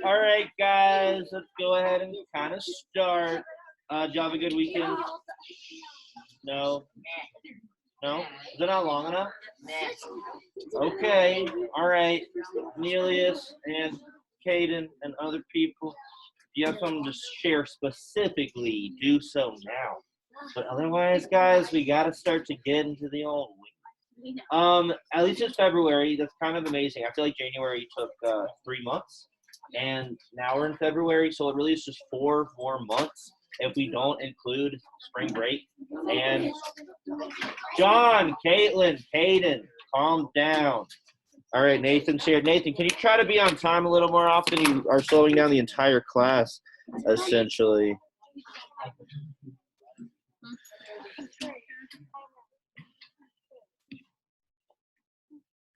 All right, guys, let's go ahead and kind of start. Did you have a good weekend? No? No? Is it not long enough? Okay, all right. Nelius and Caden and other people, if you have something to share specifically, do so now. But otherwise, guys, we got to start to get into the old week. At least it's February. That's kind of amazing. I feel like January took 3 months, and now we're in February, so it really is just 4 more months if we don't include spring break. And John, Caitlin, Caden, calm down. All right, Nathan's here. Nathan, can you try to be on time a little more often? You are slowing down the entire class, essentially.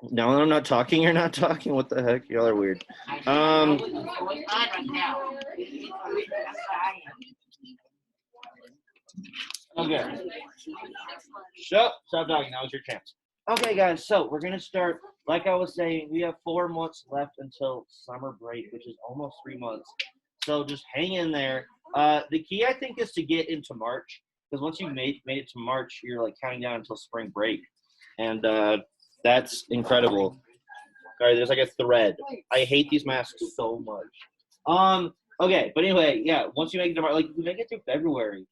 Now I'm not talking, you're not talking? What the heck? Y'all are weird. Okay. Stop talking. Now it's your chance. Okay, guys, so we're going to start. Like I was saying, we have 4 months left until summer break, which is almost 3 months. So just hang in there. The key, I think, is to get into March, because once you made it to March, you're like counting down until spring break. And that's incredible. Sorry, there's like a thread. I hate these masks so much. Okay, but anyway, yeah, once you make it to March, like if we make it through February,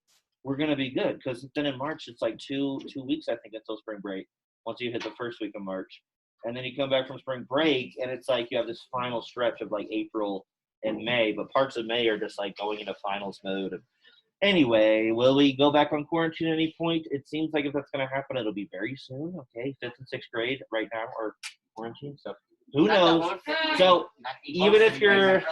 we're gonna be good, because then in March it's like two weeks, I think, until spring break. Once you hit the first week of March, and then you come back from spring break, and it's like you have this final stretch of like April and May, but parts of May are just like going into finals mode. Anyway, will we go back on quarantine at any point? It seems like if that's going to happen, it'll be very soon. Okay, 5th and 6th grade right now are quarantine, so who knows? So even if you're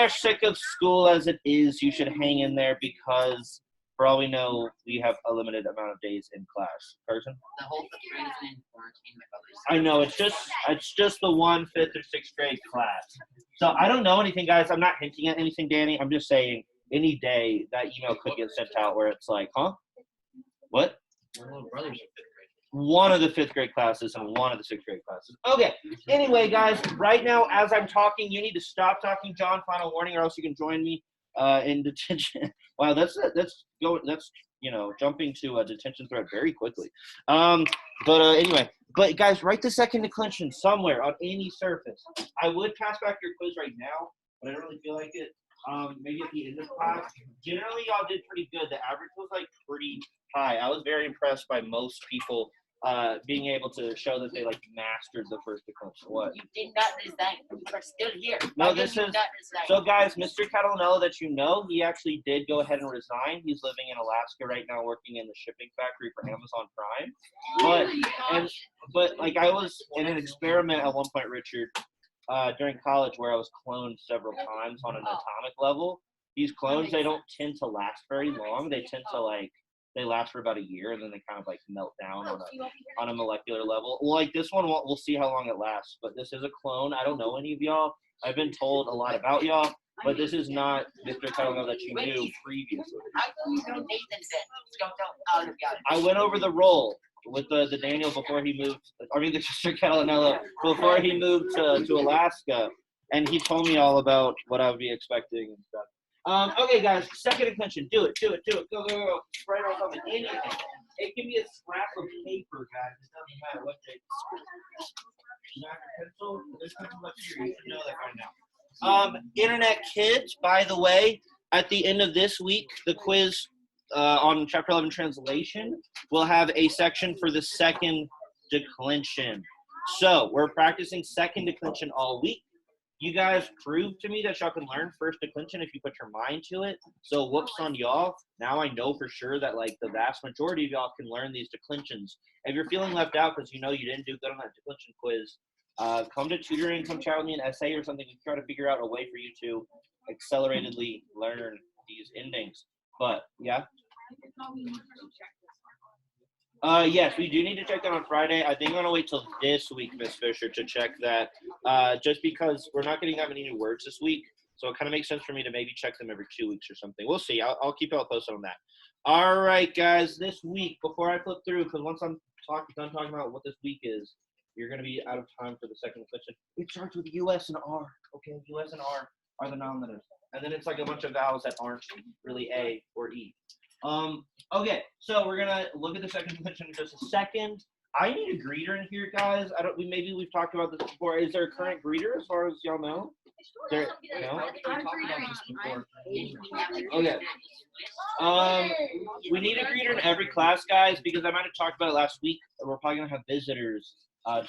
sick of school as it is, you should hang in there, because for all we know, we have a limited amount of days in class. Carson? The whole 5th grade is in quarantine. I know, it's just the 1 5th or 6th grade class. So I don't know anything, guys. I'm not hinting at anything, Danny. I'm just saying any day that email could get sent out where it's like, huh? What? My little brother's in 5th grade. One of the 5th grade classes and one of the 6th grade classes. Okay. Anyway, guys, right now as I'm talking, you need to stop talking, John. Final warning, or else you can join me in detention. Wow, that's jumping to a detention thread very quickly. Anyway, guys, write the second declension somewhere on any surface. I would pass back your quiz right now, but I don't really feel like it. Maybe at the end of class. Generally, y'all did pretty good. The average was like pretty high. I was very impressed by most people being able to show that they like mastered the first declension. What? You did not resign. You are still here. No, this is so, guys. Mr. Catalanello, that you know, he actually did go ahead and resign. He's living in Alaska right now, working in the shipping factory for Amazon Prime. But like I was in an experiment at one point, Richard. During college, where I was cloned several times on an atomic level. These clones, they don't tend to last very long. They tend to they last for about a year, and then they kind of like melt down on a molecular level. Well, like this one, we'll see how long it lasts. But this is a clone. I don't know any of y'all. I've been told a lot about y'all, but this is not Mr. Catalano that you knew previously. How come you know Nathan then? I went over the role with the Daniel before he moved. I mean, the Mr. Catalanello before he moved to Alaska, and he told me all about what I would be expecting and stuff. Okay, guys, second declension. Do it. Go. Write on something. Anything. It can be a scrap of paper, guys. It doesn't matter what they. Pencil. There's pencil up here. You should know that right now. Internet kids, by the way, at the end of this week, the quiz on Chapter 11 translation, we'll have a section for the second declension. So we're practicing second declension all week. You guys proved to me that y'all can learn first declension if you put your mind to it. So whoops on y'all. Now I know for sure that like the vast majority of y'all can learn these declensions. If you're feeling left out because you know you didn't do good on that declension quiz, come to tutoring, come chat with me an essay or something and try to figure out a way for you to acceleratedly learn these endings. But yeah. Yes, we do need to check that on Friday. I think I'm gonna wait till this week, Miss Fisher, to check that. Just because we're not getting that many new words this week. So it kind of makes sense for me to maybe check them every 2 weeks or something. We'll see. I'll keep y'all posted on that. All right, guys. This week, before I flip through, because once I'm done talking about what this week is, you're going to be out of time for the second question. It starts with U.S. and R. Okay, U.S. and R are the non-letters. And then it's like a bunch of vowels that aren't really A or E. Okay, so we're going to look at the second question in just a second. I need a greeter in here, guys. Maybe we've talked about this before. Is there a current greeter as far as y'all know? No? Okay. We need a greeter in every class, guys, because I might have talked about it last week. We're probably gonna have visitors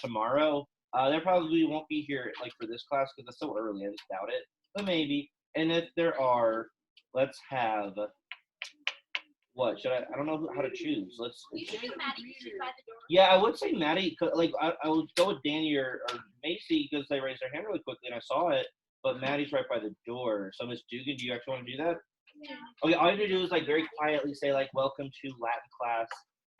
tomorrow. They probably won't be here like for this class because it's so early. I just doubt it, but maybe. And if there are, let's have. What should I don't know how to choose. Yeah, I would say Maddie. Like I would go with Danny or Macy because they raised their hand really quickly and I saw it. But Maddie's right by the door. So Miss Dugan, do you actually want to do that? Yeah. Okay, all you have to do is like very quietly say like "Welcome to Latin class,"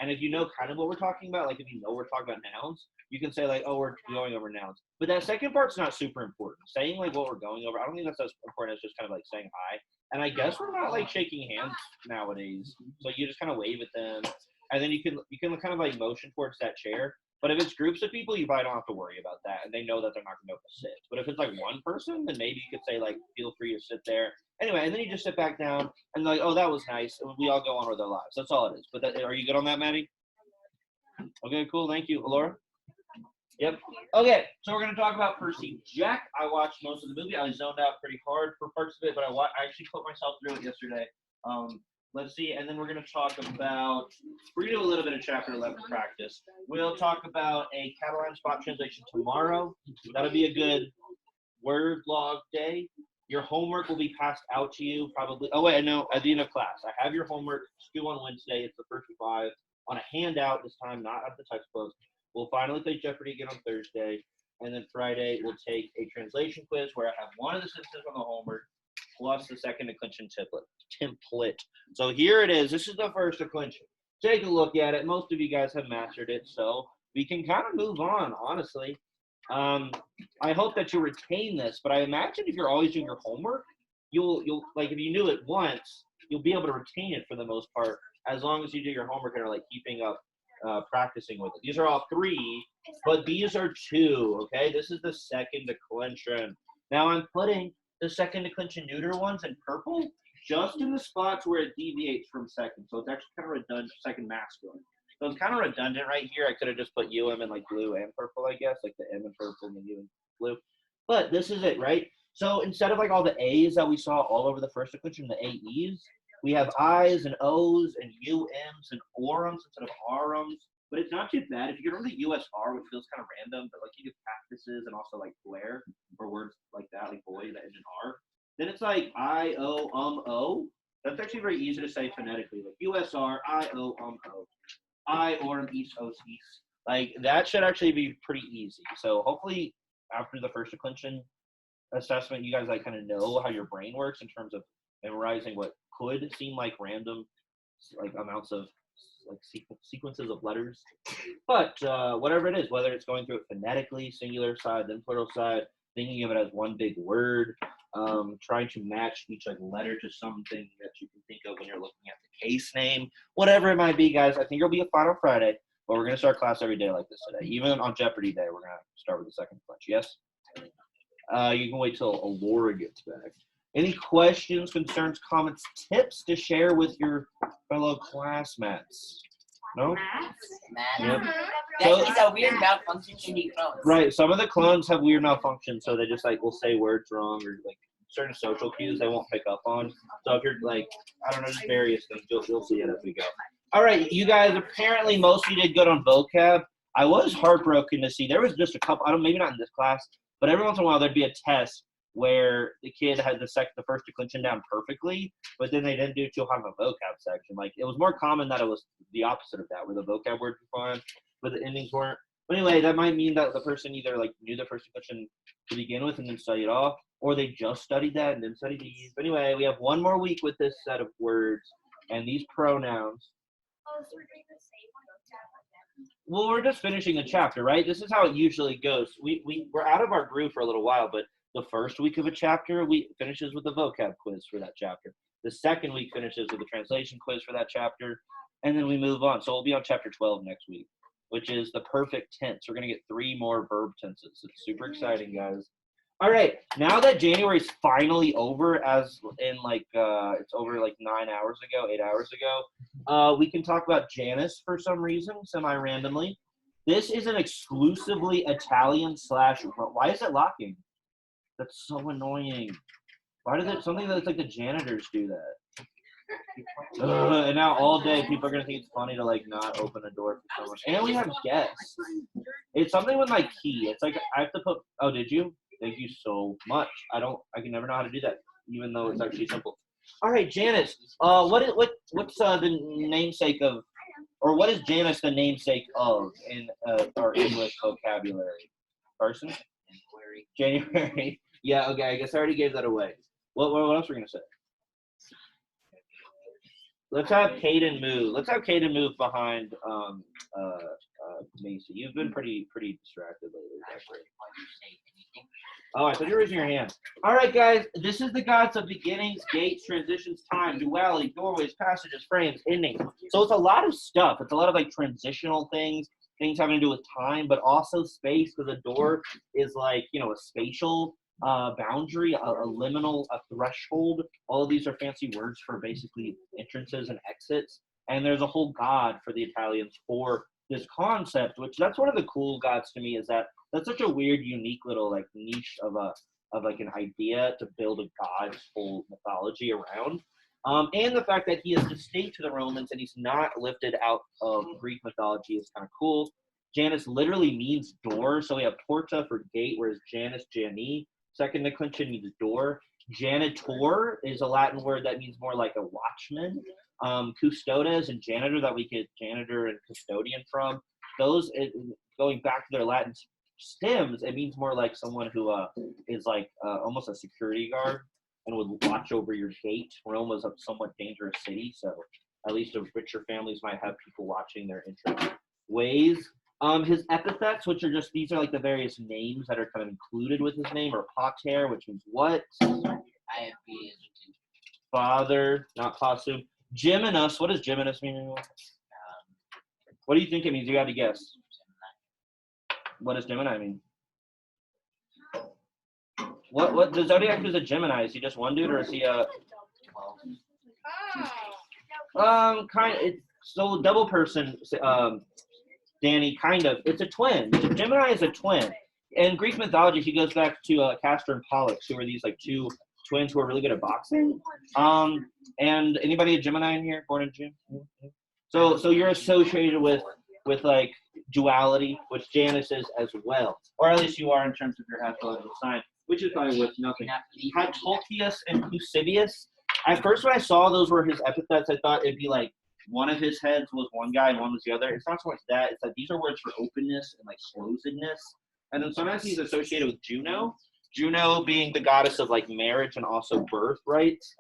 and if you know kind of what we're talking about, like if you know we're talking about nouns, you can say like, "Oh, we're going over nouns." But that second part's not super important. Saying like what we're going over, I don't think that's as important as just kind of like saying hi. And I guess we're not like shaking hands nowadays, so you just kind of wave at them, and then you can kind of like motion towards that chair. But if it's groups of people, you probably don't have to worry about that, and they know that they're not going to be able to sit. But if it's like one person, then maybe you could say like, "Feel free to sit there." Anyway, and then you just sit back down and like, "Oh, that was nice." And we all go on with our lives. That's all it is. But are you good on that, Maddie? Okay, cool. Thank you, Laura. Yep. Okay, so we're going to talk about Percy Jack. I watched most of the movie. I zoned out pretty hard for parts of it, but I actually put myself through it yesterday. Let's see, and then we're going to talk about, we're going to do a little bit of chapter 11 practice. We'll talk about a Catalan spot translation tomorrow. That'll be a good word log day. Your homework will be passed out to you probably. Oh, wait, no, at the end of class. I have your homework due on Wednesday. It's the first 5 on a handout this time, not at the textbook. We'll finally play Jeopardy again on Thursday. And then Friday, we'll take a translation quiz where I have one of the sentences on the homework plus the second declension template. So here it is. This is the first declension. Take a look at it. Most of you guys have mastered it, so we can kind of move on, honestly. I hope that you retain this, but I imagine if you're always doing your homework, you'll like if you knew it once, you'll be able to retain it for the most part, as long as you do your homework and are like keeping up, practicing with it. These are all 3, but these are 2. Okay, this is the second declension. Now I'm putting the second declension neuter ones in purple, just in the spots where it deviates from second. So it's actually kind of redundant, second masculine. So it's kind of redundant right here. I could have just put UM in like blue and purple, I guess, like the M in purple and the U in blue. But this is it, right? So instead of like all the A's that we saw all over the first declension, the AEs, we have I's and O's and UMs and orums instead of RMs. But it's not too bad. If you get rid of the USR, which feels kind of random, but like you do practices and also like Blair or words like that, like boy, that ends in R. Then it's like I, O, O. That's actually very easy to say phonetically. Like USR, I, O, O. I, Orem, East, Os, East. Like that should actually be pretty easy. So hopefully after the first declension assessment, you guys like kind of know how your brain works in terms of memorizing what could seem like random like amounts of like sequences of letters, but whatever it is, whether it's going through it phonetically, singular side, then plural side, thinking of it as one big word, trying to match each like letter to something that you can think of when you're looking at the case name, whatever it might be, guys. I think it'll be a fun on Friday, but we're gonna start class every day like this today. Even on Jeopardy day, we're gonna start with the second punch. Yes. You can wait till Laura gets back. Any questions, concerns, comments, tips to share with your fellow classmates? No? Yep. That is a weird malfunction in the clones. Right. Some of the clones have weird malfunctions, so they just like will say words wrong or like certain social cues they won't pick up on. So if you're like, I don't know, just various things, you'll see it as we go. All right, you guys, apparently most of you did good on vocab. I was heartbroken to see there was just a couple, maybe not in this class, but every once in a while there'd be a test where the kid had the first declension down perfectly, but then they didn't do too high of a vocab section. Like it was more common that it was the opposite of that, where the vocab words were fine, but the endings weren't. But anyway, that might mean that the person either like knew the first declension to begin with and then studied off, or they just studied that and then studied these. But anyway, we have one more week with this set of words and these pronouns. Oh, so we're doing the same vocab again? Well, we're just finishing the chapter, right? This is how it usually goes. We're out of our groove for a little while, but The first week of a chapter finishes with a vocab quiz for that chapter. The second week finishes with a translation quiz for that chapter, and then we move on. So we'll be on chapter 12 next week, which is the perfect tense. We're going to get 3 more verb tenses. It's super exciting, guys. All right, now that January's finally over, as in it's over like 9 hours ago, 8 hours ago, we can talk about Janus for some reason, semi-randomly. This is an exclusively Italian / why is it locking? That's so annoying. Why does it, something that's like the janitors do that? And now all day people are gonna think it's funny to like not open a door for someone. And we have guests. It's something with my key. It's like I have to put, oh, did you? Thank you so much. I can never know how to do that, even though it's actually simple. All right, Janice. What's the namesake of, or what is Janice the namesake of in our English vocabulary? Person? January. Yeah. Okay. I guess I already gave that away. What else are we gonna say? Let's have Caden move. Let's have Caden move behind Macy. You've been pretty distracted lately. Oh, I thought you were raising your hand. All right, guys. This is the gods of beginnings, gates, transitions, time, duality, doorways, passages, frames, endings. So it's a lot of stuff. It's a lot of like transitional things having to do with time, but also space, because a door is like, a spatial boundary, a liminal, a threshold. All of these are fancy words for basically entrances and exits. And there's a whole god for the Italians for this concept, which that's one of the cool gods to me, is that that's such a weird, unique little like niche of like an idea to build a god's whole mythology around. And the fact that he is distinct to the Romans and he's not lifted out of Greek mythology is kind of cool. Janus literally means door, so we have porta for gate, whereas Janus, Jani, second declension means door. Janitor is a Latin word that means more like a watchman. Custodes and janitor, that we get janitor and custodian from. Those, going back to their Latin stems, it means more like someone who is like almost a security guard and would watch over your gate. Rome was a somewhat dangerous city, so at least the richer families might have people watching their entrance ways. His epithets, which are just, these are like the various names that are kind of included with his name, or pater, which means what? Father, not possum. Geminus, what does Geminus mean? What do you think it means? You got to guess. What does Gemini mean? What the Zodiac is a Gemini? Is he just one dude, or is he a so double person, Danny, kind of. It's a twin. Gemini is a twin. In Greek mythology, he goes back to Castor and Pollux, who are these like two twins who are really good at boxing. And anybody a Gemini in here? Born in June? So you're associated with like duality, which Janus is as well, or at least you are in terms of your astrological sign, which is probably worth nothing. Tolkius and Eusebius. At first, when I saw those were his epithets, I thought it'd be like one of his heads was one guy and one was the other. It's not so much that. It's that these are words for openness and like closedness. And then sometimes he's associated with Juno. Juno being the goddess of like marriage and also birth rites.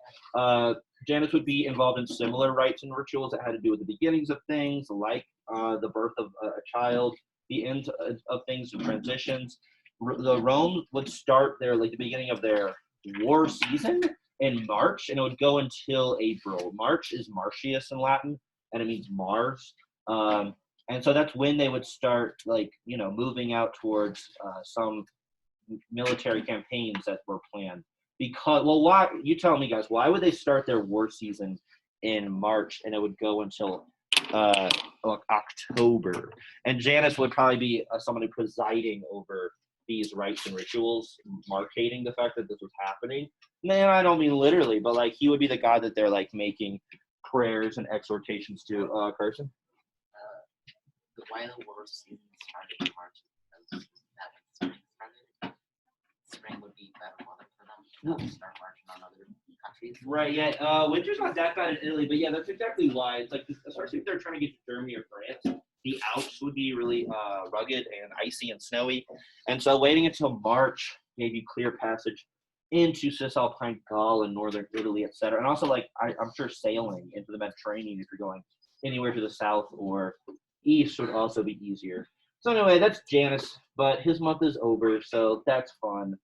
Janus would be involved in similar rites and rituals that had to do with the beginnings of things, like the birth of a child, the end of things and transitions. The Rome would start the beginning of their war season in March, and it would go until April. March is Martius in Latin, and it means Mars. And so that's when they would start, moving out towards some military campaigns that were planned. Because, why? You tell me, guys. Why would they start their war season in March and it would go until October? And Janus would probably be somebody presiding over these rites and rituals, marking the fact that this was happening. Man, I don't mean literally, but like he would be the guy that they're like making prayers and exhortations to. Carson? Why the war season started in March? Because that when spring started, spring would be better weather for them. Start marching on other countries. Right, yeah. Winter's not that bad in Italy, but yeah, that's exactly why. It's like, especially if they're trying to get to Germany or France, the Alps would be really rugged and icy and snowy. And so waiting until March gave you clear passage into Cisalpine Gaul and northern Italy, etc. And also, I'm sure sailing into the Mediterranean if you're going anywhere to the south or east would also be easier. So anyway, that's Janus, but his month is over, so that's fun.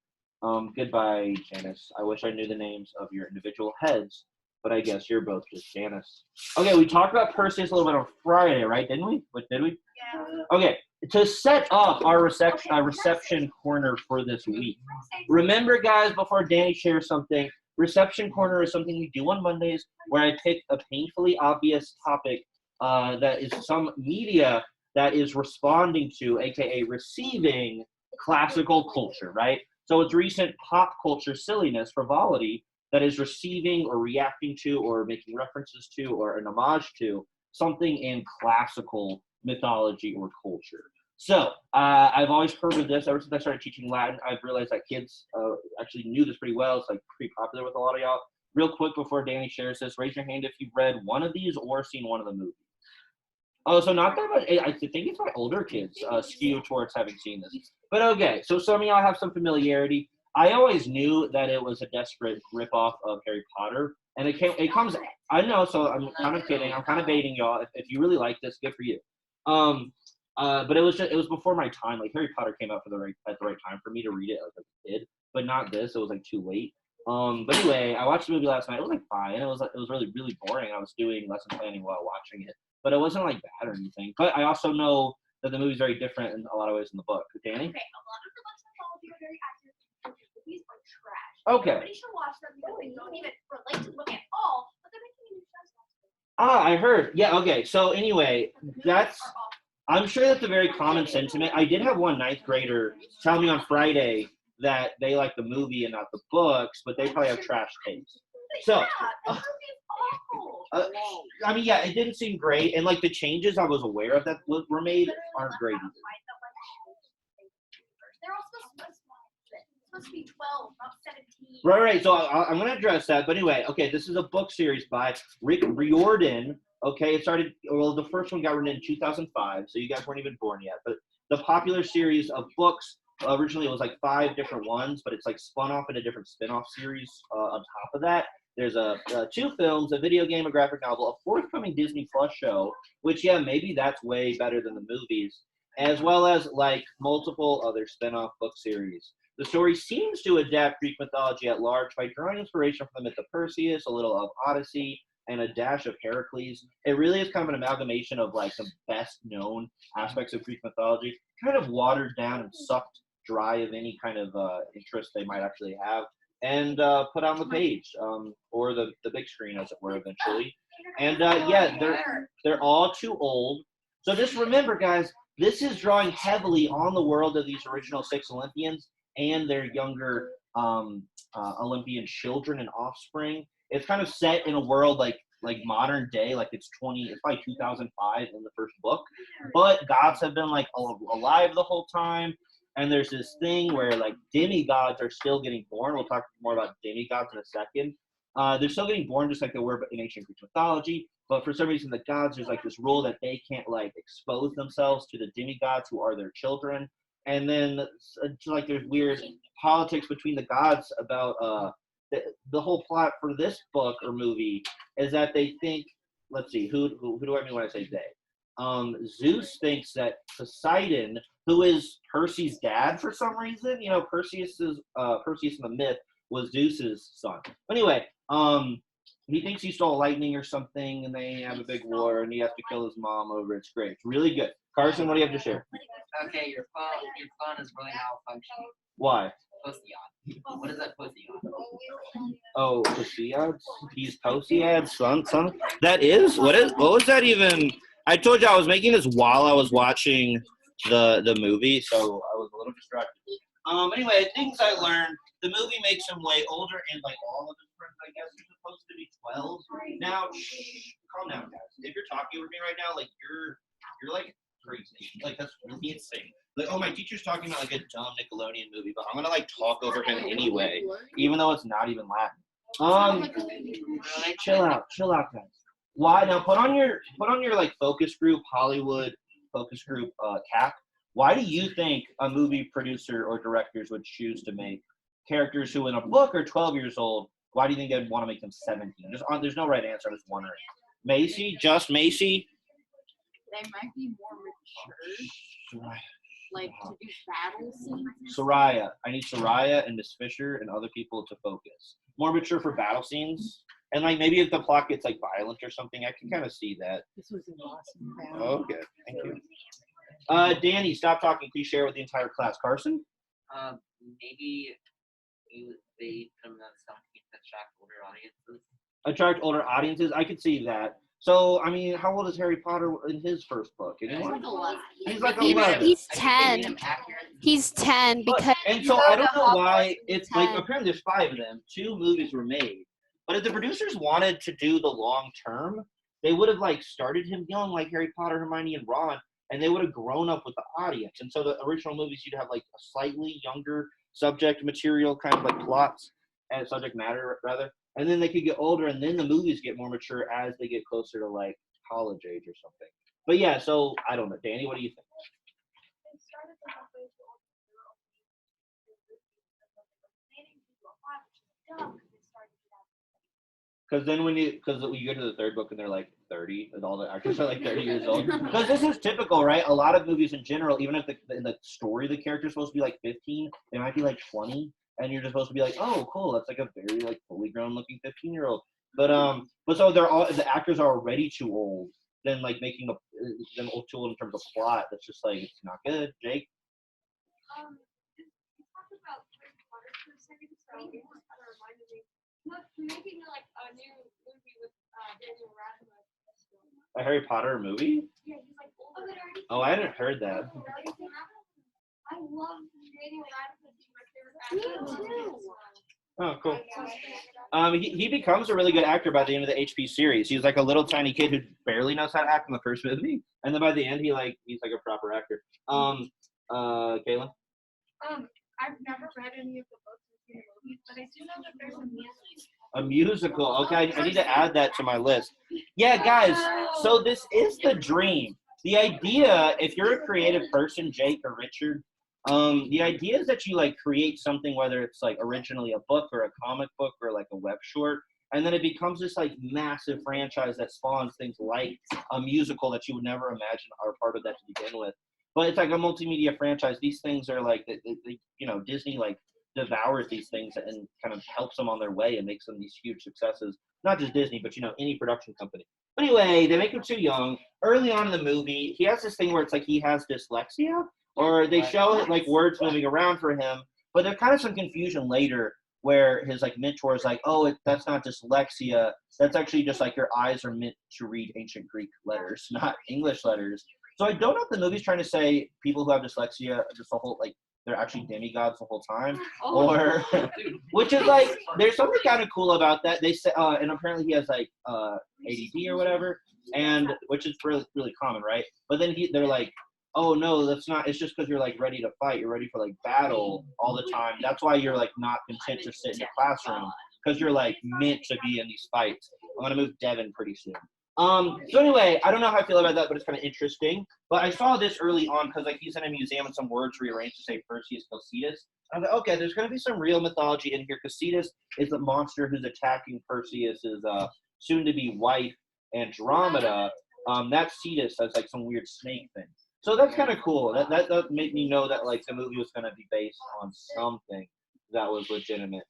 Goodbye, Janice. I wish I knew the names of your individual heads, but I guess you're both just Janice. Okay, we talked about Perseus a little bit on Friday, right? Didn't we? What did we? Yeah. Okay, to set up our reception corner for this week. Remember, guys, before Danny shares something, reception corner is something we do on Mondays where I pick a painfully obvious topic that is some media that is responding to, aka receiving, classical culture, right? So it's recent pop culture silliness, frivolity that is receiving or reacting to or making references to or an homage to something in classical mythology or culture. So I've always heard of this ever since I started teaching Latin. I've realized that kids actually knew this pretty well. It's like pretty popular with a lot of y'all. Real quick before Danny shares this, raise your hand if you've read one of these or seen one of the movies. Oh, so not that much. I think it's my older kids skew towards having seen this. But okay, so some of y'all have some familiarity. I always knew that it was a desperate ripoff of Harry Potter, and it comes. I know, so I'm kind of kidding. I'm kind of baiting y'all. If you really like this, good for you. But it was before my time. Like Harry Potter came out at the right time for me to read it as a kid, but not this. It was like too late. But anyway, I watched the movie last night. It was like fine. It was really really boring. I was doing lesson planning while watching it, but it wasn't like bad or anything. But I also know that the movie's very different in a lot of ways in the book. Danny? Okay, a lot of the books that follow are very accurate. The movies are trash. Okay. Everybody should watch them because they don't even relate to the book at all, but they're making new shows. I heard. Yeah. Okay. So anyway, The movies that's. are awful. I'm sure that's a very common sentiment. I did have one ninth grader tell me on Friday that they like the movie and not the books, but they probably have trash taste. So, Yeah, the movie is awful. I mean, yeah, it didn't seem great, and like the changes I was aware of that were made aren't great either. They're all supposed to be 12, not 17. Right. So I'm going to address that. But anyway, okay, this is a book series by Rick Riordan. Okay, it started, well, the first one got written in 2005, so you guys weren't even born yet. But the popular series of books, originally it was like 5 different ones, but it's like spun off into different spin-off series on top of that. There's 2 films, a video game, a graphic novel, a forthcoming Disney Plus show, which, yeah, maybe that's way better than the movies, as well as like multiple other spin-off book series. The story seems to adapt Greek mythology at large by drawing inspiration from the myth of Perseus, a little of Odyssey, and a dash of Heracles. It really is kind of an amalgamation of like the best known aspects of Greek mythology, kind of watered down and sucked dry of any kind of interest they might actually have, and put on the page or the big screen, as it were, eventually. And yeah, they're all too old. So just remember, guys, this is drawing heavily on the world of these original 6 Olympians and their younger Olympian children and offspring. It's kind of set in a world like modern day, like it's probably 2005 in the first book, but gods have been like alive the whole time, and there's this thing where like demigods are still getting born. We'll talk more about demigods in a second. They're still getting born just like they were in ancient Greek mythology, but for some reason the gods, there's like this rule that they can't like expose themselves to the demigods who are their children. And then like there's weird politics between the gods about the whole plot for this book or movie is that they think, let's see, who do I mean when I say they? Zeus thinks that Poseidon, who is Perseus' dad for some reason, you know, Perseus in the myth was Zeus's son. Anyway, he thinks he stole lightning or something, and they have a big war, and he has to kill his mom over it. It's great. It's really good. Carson, what do you have to share? Okay, your phone is really malfunctioning. Why? Procyon. What is that Procyon? Oh, Posiad's? He's Posiad's son? That is? What was that even? I told you I was making this while I was watching the movie, so I was a little distracted. Anyway, things I learned, the movie makes him way older, and like all of his friends, I guess, are supposed to be 12. Now, calm down, guys. If you're talking with me right now, like you're like crazy. Like that's really insane. Like, oh, my teacher's talking about like a dumb Nickelodeon movie, but I'm gonna like talk over him anyway, even though it's not even Latin. Chill out, guys. Why now? Put on your like focus group Hollywood focus group cap. Why do you think a movie producer or directors would choose to make characters who in a book are 12 years old? Why do you think they'd want to make them 17? There's no right answer. I'm just wondering. Macy, just Macy. They might be more mature. like to do battle scenes. Soraya. I need Soraya and Miss Fisher and other people to focus. More mature for battle scenes. And like maybe if the plot gets like violent or something, I can kind of see that. This was an awesome battle. Okay, thank you. Danny, stop talking. Please share with the entire class. Carson? Maybe they put them in something to attract older audiences. Attract older audiences. I could see that. So, I mean, how old is Harry Potter in his first book? Anyone? He's like 11. He's I think they made 10. him accurate. He's 10 because And so I don't know why it's like 10. apparently there's 5 of them. 2 movies were made. But if the producers wanted to do the long term, they would have like started him young like Harry Potter, Hermione, and Ron, and they would have grown up with the audience. And so the original movies you'd have like a slightly younger subject material, kind of like plots and subject matter rather. And then they could get older, and then the movies get more mature as they get closer to like college age or something. But yeah, so I don't know. Danny, what do you think? They started the halfway to old girl. They didn't do a lot, which is dumb because they started it out. Because then when you get to the third book and they're like 30, and all the actors are like 30 years old. Because this is typical, right? A lot of movies in general, even if in the story the character's supposed to be like 15, they might be like 20, and you're just supposed to be like, oh, cool, that's like a very like fully grown looking 15-year-old. But so they're all the actors are already too old. Then like making them too old in terms of plot, that's just like it's not good. Jake. You talked about Harry Potter for a second, so it just kind of reminded me. Look, making like a new movie with Daniel Radcliffe. A Harry Potter movie? Yeah, he's like older. Oh, I hadn't heard that. I love Daniel Radcliffe. He's my favorite actor. Me too. Oh, cool. He becomes a really good actor by the end of the HP series. He's like a little tiny kid who barely knows how to act in the first movie, and then by the end he's like a proper actor. Kaylin? I've never read any of the books or seen the movies, but I do know that there's a music. A musical. Okay, I need to add that to my list. Yeah, guys. So this is the dream. The idea, if you're a creative person, Jake or Richard, the idea is that you like create something, whether it's like originally a book or a comic book or like a web short, and then it becomes this like massive franchise that spawns things like a musical that you would never imagine are part of that to begin with. But it's like a multimedia franchise. These things are like, Disney like devours these things and kind of helps them on their way and makes them these huge successes. Not just Disney, but any production company. But anyway, they make him too young. Early on in the movie, he has this thing where it's like he has dyslexia, or they show it like words moving around for him. But there's kind of some confusion later where his like mentor is like, oh, that's not dyslexia. That's actually just like your eyes are meant to read ancient Greek letters, not English letters. So I don't know if the movie's trying to say people who have dyslexia just the whole like they're actually demigods the whole time, or which is like there's something kind of cool about that. They say, and apparently he has like ADD or whatever, and which is really really common, right? But then they're like, oh no, that's not. It's just because you're like ready to fight, you're ready for like battle all the time. That's why you're like not content to sit in the classroom because you're like meant to be in these fights. I'm gonna move Devin pretty soon. So anyway, I don't know how I feel about that, but it's kind of interesting. But I saw this early on because like he's in a museum and some words rearranged to say Perseus Cocytus. I was like, okay, there's going to be some real mythology in here. Cocytus is the monster who's attacking Perseus's soon-to-be wife Andromeda. That's Cetus as like some weird snake thing. So that's kind of cool. That made me know that like the movie was going to be based on something that was legitimate.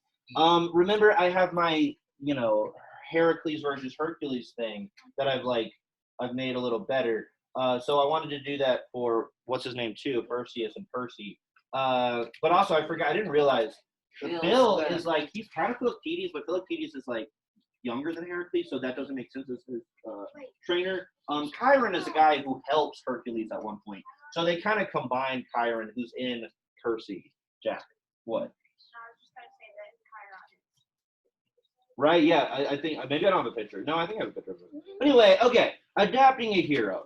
Remember, I have my Heracles versus Hercules thing that I've made a little better. So I wanted to do that for what's his name too, Perseus and Percy. But also I forgot, I didn't realize Phil is like he's kind of Philoctetes, but Philoctetes is like younger than Heracles, so that doesn't make sense as his trainer. Chiron is a guy who helps Hercules at one point. So they kind of combine Chiron, who's in Percy. Jack, what? Right, yeah, I think, maybe I don't have a picture. No, I think I have a picture of it. Anyway, okay, adapting a hero.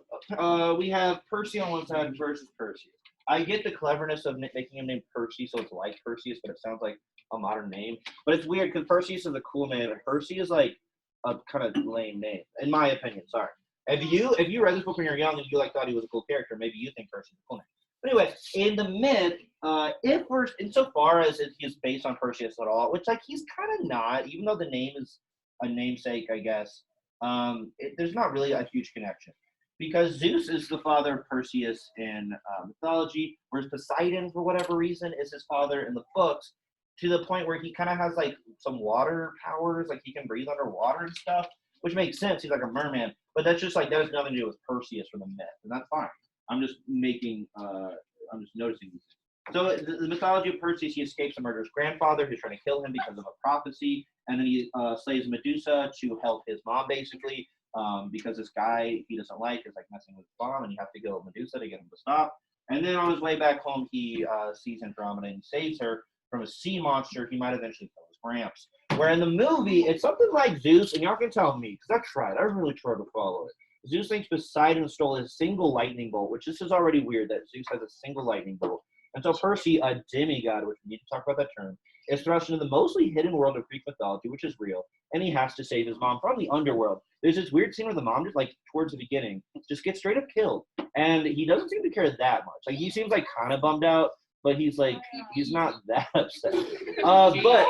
We have Percy on one side versus Perseus. I get the cleverness of making him named Percy, so it's like Perseus, but it sounds like a modern name. But it's weird, because Perseus is a cool name, and Percy is like a kind of lame name, in my opinion, sorry. If you read this book when you were young and you thought he was a cool character, maybe you think Percy's a cool name. Anyway, in the myth, insofar as he is based on Perseus at all, which like he's kind of not, even though the name is a namesake, I guess. There's not really a huge connection. because Zeus is the father of Perseus in mythology, whereas Poseidon, for whatever reason, is his father in the books, to the point where he kind of has like some water powers, like he can breathe underwater and stuff, which makes sense. He's like a merman, but that's just like that has nothing to do with Perseus for the myth, and that's fine. I'm just noticing these. So the mythology of Perseus, he escapes a murderous grandfather who's trying to kill him because of a prophecy, and then he slays Medusa to help his mom, basically, because this guy he doesn't like is like messing with his mom, and you have to kill Medusa to get him to stop. And then on his way back home, he sees Andromeda and saves her from a sea monster. He might eventually kill his gramps. Where in the movie, it's something like Zeus, and y'all can tell me, because I tried. I really tried to follow it. Zeus thinks Poseidon stole his single lightning bolt, which this is already weird that Zeus has a single lightning bolt. And so Percy, a demigod, which we need to talk about that term, is thrust into the mostly hidden world of Greek mythology, which is real, and he has to save his mom from the underworld. There's this weird scene where the mom just, like, towards the beginning, just gets straight up killed, and he doesn't seem to care that much. Like, he seems, like, kind of bummed out, but he's, like, he's not that upset. But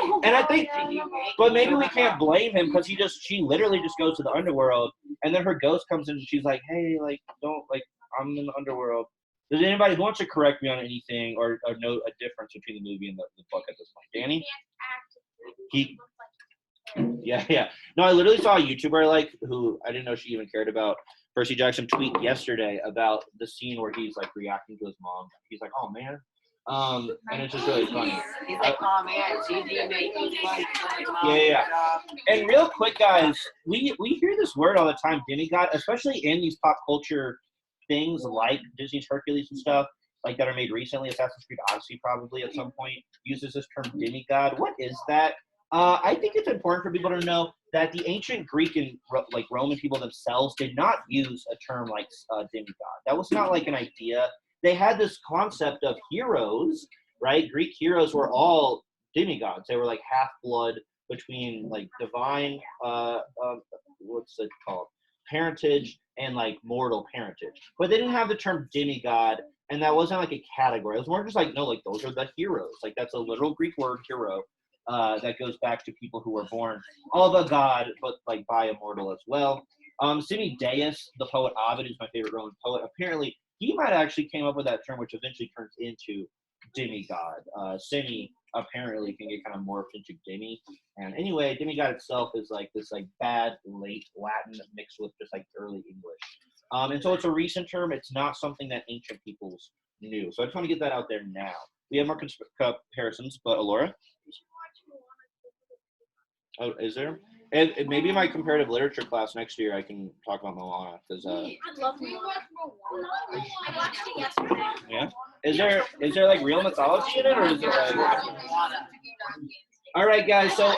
maybe we can't blame him, because she literally just goes to the underworld, and then her ghost comes in, and she's like, hey, like, don't, like, I'm in the underworld. Does anybody who wants to correct me on anything or know a difference between the movie and the book at this point? Danny? Yeah. No, I literally saw a YouTuber who I didn't know she even cared about Percy Jackson tweet yesterday about the scene where he's like reacting to his mom. He's like, oh man. And it's just really funny. He's like, oh man, GG made me funny. Yeah. And real quick, guys, we hear this word all the time, demigod, especially in these pop culture things like Disney's Hercules and stuff, like that are made recently. Assassin's Creed Odyssey probably at some point uses this term demigod. What is that? I think it's important for people to know that the ancient Greek and Roman people themselves did not use a term like demigod. That was not like an idea. They had this concept of heroes, right? Greek heroes were all demigods. They were like half-blood between like divine, what's it called? Parentage and like mortal parentage. But they didn't have the term demigod, and that wasn't like a category. It was more just like, no, like those are the heroes. Like that's a literal Greek word, hero, that goes back to people who were born of a god, but like by a mortal as well. Simideus, the poet Ovid, who's my favorite Roman poet, apparently he might actually came up with that term, which eventually turns into demigod. Simi apparently can get kind of morphed into demi. And anyway, demigod itself is like this like bad late Latin mixed with just like early English. And so it's a recent term. It's not something that ancient peoples knew. So I just want to get that out there now. We have more comparisons, but Alora? Oh, is there? And maybe in my comparative literature class next year, I can talk about Moana because. I love Moana. I watched it yesterday. Yeah. Is there like real mythology in it, or is it like? All right, guys. So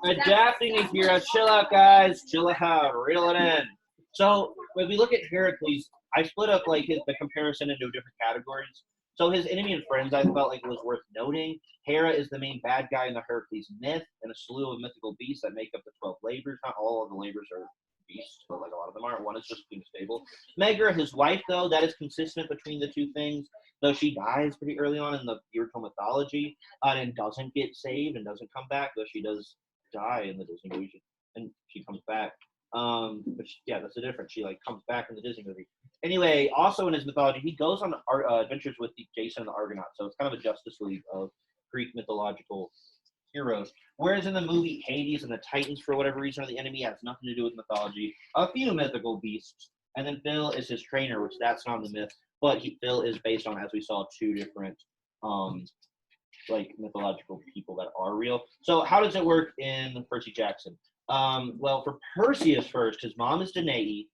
adapting a hero. Chill out, guys. Chill out. Reel it in. So when we look at Heracles, I split up like the comparison into different categories. So his enemy and friends, I felt like it was worth noting. Hera is the main bad guy in the Hercules myth, and a slew of mythical beasts that make up the 12 labors. Not all of the labors are beasts, but like a lot of them aren't. One is just Queen Stable. Megra, his wife, though, that is consistent between the two things, though she dies pretty early on in the original mythology, and doesn't get saved and doesn't come back, though she does die in the Disney movie, and she comes back. But that's the difference. She like comes back in the Disney movie. Anyway, also in his mythology, he goes on adventures with Jason and the Argonauts. So it's kind of a Justice League of Greek mythological heroes. Whereas in the movie, Hades and the Titans, for whatever reason, are the enemy. Has nothing to do with mythology. A few mythical beasts, and then Phil is his trainer, which that's not the myth. But Phil is based on, as we saw, two different like mythological people that are real. So how does it work in Percy Jackson? Well, for Perseus first, his mom is Danae,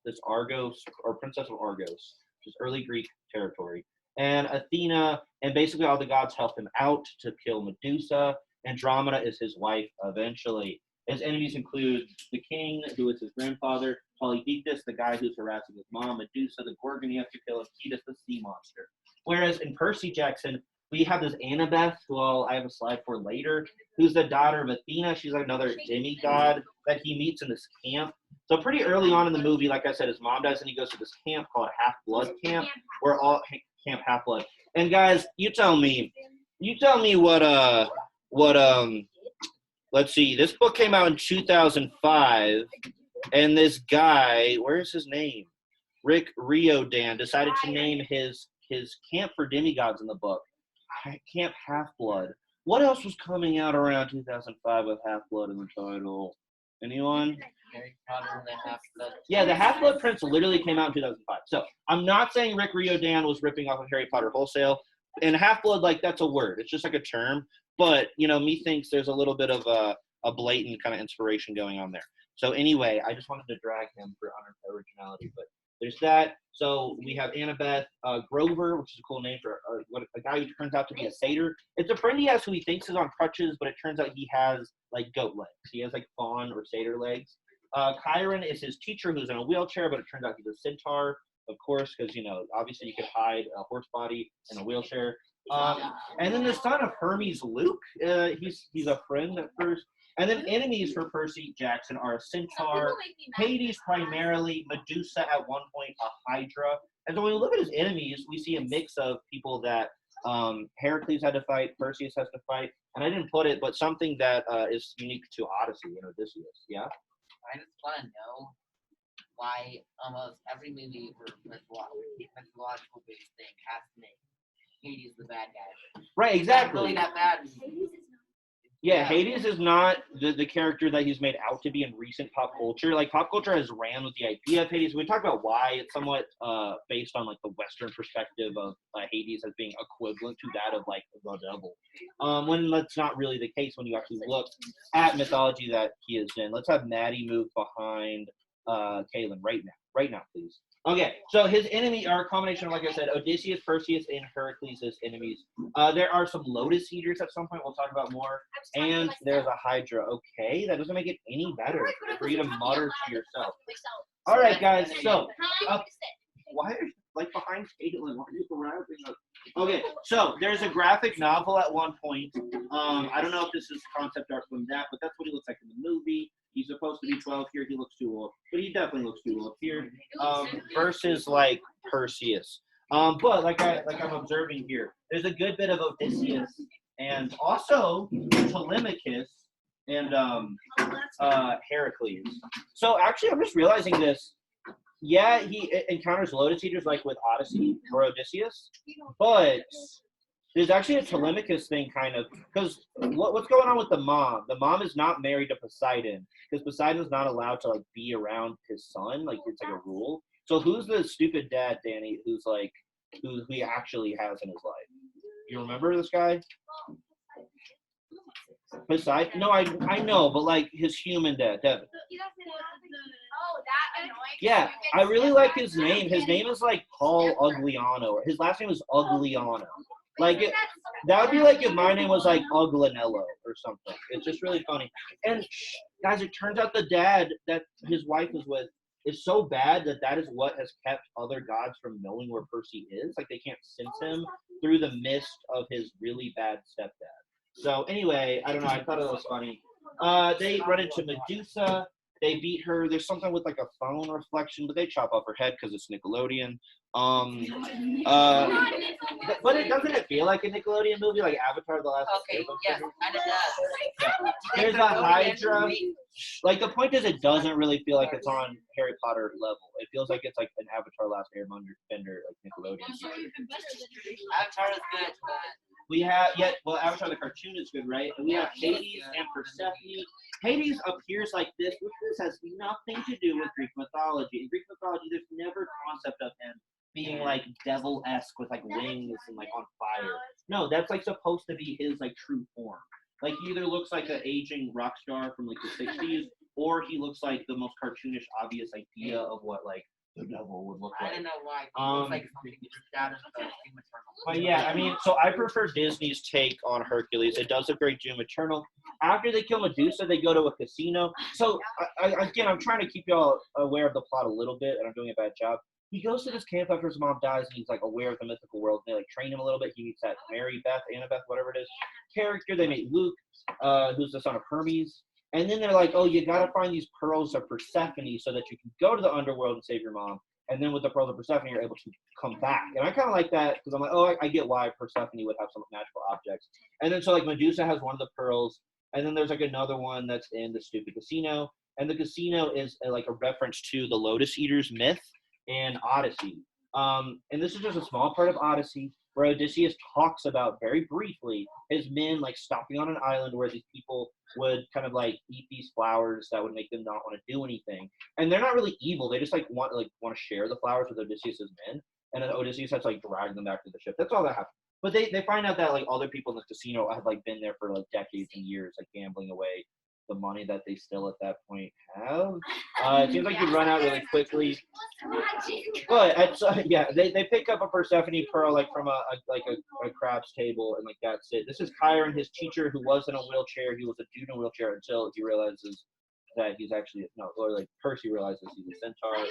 this Argos, or Princess of Argos, which is early Greek territory. And Athena, and basically all the gods help him out to kill Medusa. Andromeda is his wife eventually. His enemies include the king, who is his grandfather, Polyphemus, the guy who's harassing his mom, Medusa, the Gorgon he has to kill, and Thetis, the sea monster. Whereas in Percy Jackson, we have this Annabeth, who I have a slide for later, who's the daughter of Athena. She's another demigod that he meets in this camp. So pretty early on in the movie, like I said, his mom dies, and he goes to this camp called Half-Blood Camp, where all Camp Half-Blood. And guys, you tell me what let's see, this book came out in 2005. And this guy, where's his name? Rick Riordan decided to name his camp for demigods in the book Camp Half-Blood. What else was coming out around 2005 with Half-Blood in the title? Anyone? Harry Potter and the Half-Blood. Yeah, the Half-Blood Prince literally came out in 2005. So I'm not saying Rick Riordan was ripping off of Harry Potter wholesale. And Half-Blood, like, that's a word. It's just like a term. But, you know, methinks there's a little bit of a blatant kind of inspiration going on there. So anyway, I just wanted to drag him for originality. But there's that. So we have Annabeth Grover, which is a cool name for a guy who turns out to be a satyr. It's a friend he has who he thinks is on crutches, but it turns out he has, like, goat legs. He has, like, fawn or satyr legs. Chiron is his teacher who's in a wheelchair, but it turns out he's a centaur, of course, because, you know, obviously you could hide a horse body in a wheelchair. And then the son of Hermes, Luke, he's a friend at first. And then enemies for Percy Jackson are a centaur, Hades primarily, Medusa at one point, a hydra. And so when we look at his enemies, we see a mix of people that Heracles had to fight, Perseus has to fight, and I didn't put it, but something that is unique to Odyssey and Odysseus, yeah? I just want to know why almost every movie or mythological based thing has to make Hades the bad guy. Right, Not exactly. really that bad. Yeah, Hades is not the character that he's made out to be in recent pop culture. Like, pop culture has ran with the idea of Hades. We talk about why it's somewhat based on, like, the Western perspective of Hades as being equivalent to that of, like, the devil. When that's not really the case when you actually look at mythology that he is in. Let's have Maddie move behind Kaylin right now, please. Okay, so his enemy are a combination of, like I said, Odysseus, Perseus, and Heracles as enemies. There are some Lotus Eaters at some point we'll talk about more. And there's a Hydra. Okay, that doesn't make it any better for you to mutter to yourself. All right, guys, so why are you, like, behind Caitlin? Why are you surrounding us? Okay, so there's a graphic novel at one point. I don't know if this is concept art from that, but that's what he looks like in the movie. He's supposed to be 12 here. He looks too old, but he definitely looks too old here. Versus like Perseus. But like I'm observing here, there's a good bit of Odysseus and also Telemachus and Heracles. So actually, I'm just realizing this. Yeah, he encounters Lotus Eaters like with Odyssey or Odysseus, but there's actually a Telemachus thing kind of, because what's going on with the mom? The mom is not married to Poseidon, because Poseidon's not allowed to, like, be around his son, like, it's like a rule. So who's the stupid dad, Danny, who he actually has in his life? You remember this guy? Poseidon? No, I know, but, like, his human dad, Devin. Yeah, I really like his name. His name is, like, Paul Ugliano. His last name is Ugliano. Like, that would be like if my name was, like, Uglinello or something. It's just really funny. And, guys, it turns out the dad that his wife is with is so bad that is what has kept other gods from knowing where Percy is. Like, they can't sense him through the mist of his really bad stepdad. So, anyway, I don't know. I thought it was funny. They run into Medusa. They beat her. There's something with, like, a phone reflection, but they chop off her head because it's Nickelodeon. But it doesn't feel like a Nickelodeon movie, like Avatar: The Last Okay, Airbender? yes, kind of does. There's a Hydra. Like, the point is, it doesn't really feel like it's on Harry Potter level. It feels like it's like an Avatar: Last Airbender, like Nickelodeon. Avatar is good, but We have, Avatar the cartoon is good, right? And we have Hades and Persephone. Hades appears like this, which this has nothing to do with Greek mythology. In Greek mythology, there's never concept of him being, like, devil-esque with, like, wings and, like, on fire. No, that's, like, supposed to be his, like, true form. Like, he either looks like an aging rock star from, like, the 60s, or he looks like the most cartoonish, obvious idea of what, like, the devil would look like. I don't know why. It looks like something you just got in the Doom Eternal. But yeah, I mean, so I prefer Disney's take on Hercules. It does look very Doom Eternal. After they kill Medusa, they go to a casino. So, again, I'm trying to keep y'all aware of the plot a little bit, and I'm doing a bad job. He goes to this camp after his mom dies, and he's, like, aware of the mythical world. They, like, train him a little bit. He meets that Annabeth, whatever it is, character. They meet Luke, who's the son of Hermes. And then they're like, oh, you got to find these pearls of Persephone so that you can go to the underworld and save your mom. And then with the pearls of Persephone, you're able to come back. And I kind of like that because I'm like, oh, I get why Persephone would have some magical objects. And then so, like, Medusa has one of the pearls. And then there's, like, another one that's in the stupid casino. and the casino is like a reference to the Lotus Eaters myth and Odyssey. And this is just a small part of Odyssey where Odysseus talks about very briefly his men like stopping on an island where these people would kind of like eat these flowers that would make them not want to do anything. And they're not really evil; they just like want to share the flowers with Odysseus's men. And then Odysseus has to like drag them back to the ship. That's all that happens. But they find out that like other people in the casino have like been there for like decades and years, like gambling away the money that they still at that point have. It seems like you run out really quickly. But yeah, they pick up a Persephone pearl like from a crab's table, and like that's it. This is Chiron, his teacher, who was in a wheelchair. He was a dude in a wheelchair until he realizes that he's actually no, or like Percy realizes he's a centaur.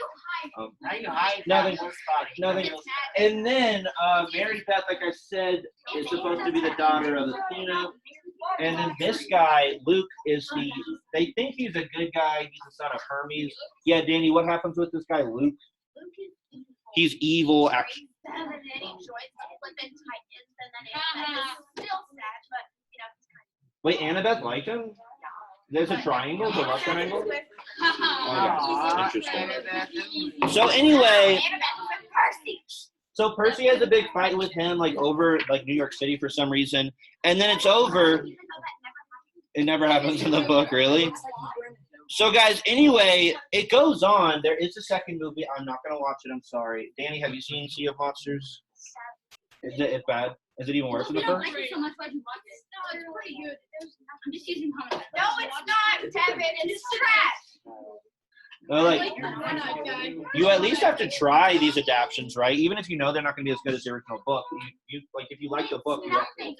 Nothing. And then Mary Beth, like I said, is supposed to be the daughter of Athena. And then this guy, Luke, they think he's a good guy. He's the son of Hermes. Yeah, Danny, what happens with this guy, Luke? He's evil, actually. Wait, Annabeth liked him? There's a triangle, the left triangle? Oh, interesting. So anyway, so Percy has a big fight with him, like over like New York City for some reason, and then it's over. It never happens in the book, really. So guys, anyway, it goes on. There is a second movie. I'm not gonna watch it. I'm sorry. Danny, have you seen Sea of Monsters? Is it bad? Is it even worse than the first? No, it's pretty good. I'm just using common sense. No, it's not, Tevin. It's trash. No, like, you at least have to try these adaptions, right? Even if you know they're not going to be as good as the original book. You like if you like the book, you have to try it.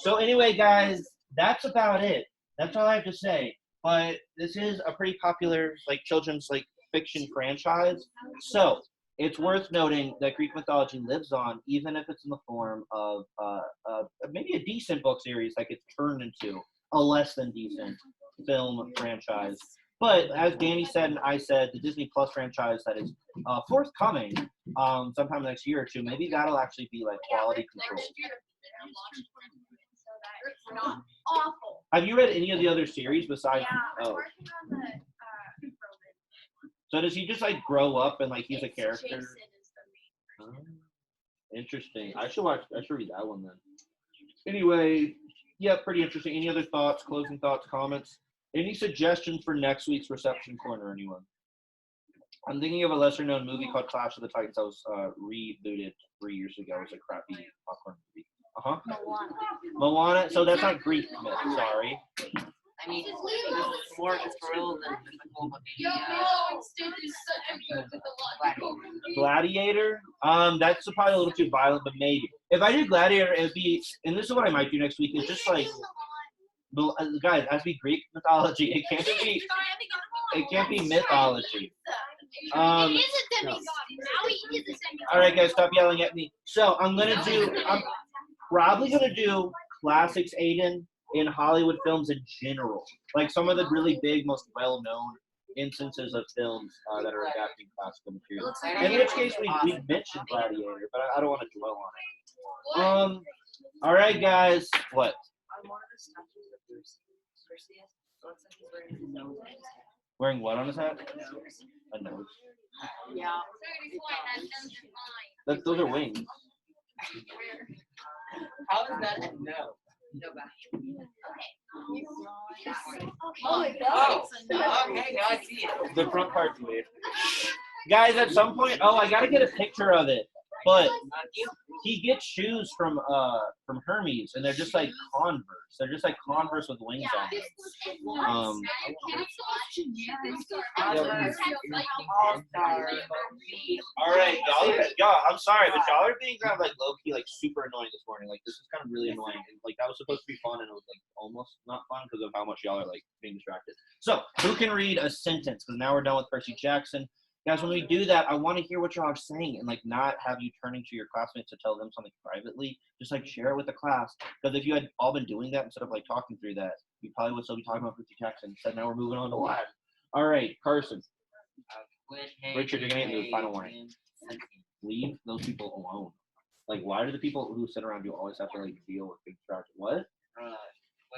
So anyway, guys, that's about it. That's all I have to say. But this is a pretty popular like children's like fiction franchise. So it's worth noting that Greek mythology lives on, even if it's in the form of maybe a decent book series that gets turned into a less than decent film franchise. But as Danny said and I said, the Disney Plus franchise that is forthcoming sometime next year or two, maybe that'll actually be like quality control. It's not awful. Have you read any of the other series besides? Yeah, I'm Oh. working on the Roman. So does he just like grow up and like he's a It's character? Jason is the main person. Interesting. I should read that one then. Anyway, yeah, pretty interesting. Any other thoughts, closing thoughts, comments? Any suggestions for next week's reception corner, anyone? I'm thinking of a lesser known movie called Clash of the Titans that was rebooted 3 years ago. It was a crappy popcorn movie. Moana. So that's not Greek myth, sorry. I mean, this is more of a thrill than typical, but maybe Gladiator. That's probably a little too violent, but maybe. If I do Gladiator, it'd be, and this is what I might do next week, it's just like, guys, it has to be Greek mythology. It can't be mythology. It is a demigod. Now he is a demigod. All right, guys, stop yelling at me. So I'm probably gonna do classics, Aiden, in Hollywood films in general, like some of the really big, most well-known instances of films that are adapting classical material. In which case, we mentioned Gladiator, but I don't want to dwell on it. All right, guys. What? Wearing what on his hat? A nose. Yeah. Those are wings. how is that a no? Oh, it Oh, does. okay, now I see it. The front part's weird. Guys, at some point, I gotta get a picture of it. But he gets shoes from Hermes, and they're just like Converse. They're just like Converse with wings on them. All right, y'all. I'm sorry, but y'all are being kind of like low key, like super annoying this morning. Like this is kind of really annoying. And, like that was supposed to be fun, and it was like almost not fun because of how much y'all are like being distracted. So who can read a sentence? Because now we're done with Percy Jackson. Guys, when we do that, I want to hear what y'all are saying and like not have you turning to your classmates to tell them something privately. Just like share it with the class. Because if you had all been doing that instead of like talking through that, you probably would still be talking about Percy Jackson. So now we're moving on to live. All right, Carson. Richard, you're gonna get into the final warning. Leave those people alone. Like, why do the people who sit around you always have to like deal with big distractions? What?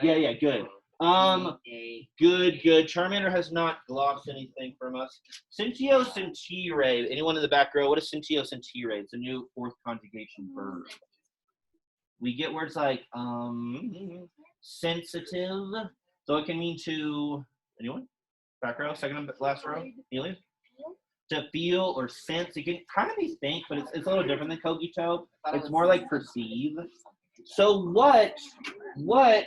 Yeah, good. A. Good. Charmander has not glossed anything from us. Sentio Sentire. Anyone in the back row? What is Sentio Sentire? It's a new fourth conjugation verb. We get words like sensitive. So it can mean to anyone? Back row, second and last row. Helium? To feel or sense. It can kind of be think, but it's a little different than Kogito. It's more like perceive. So what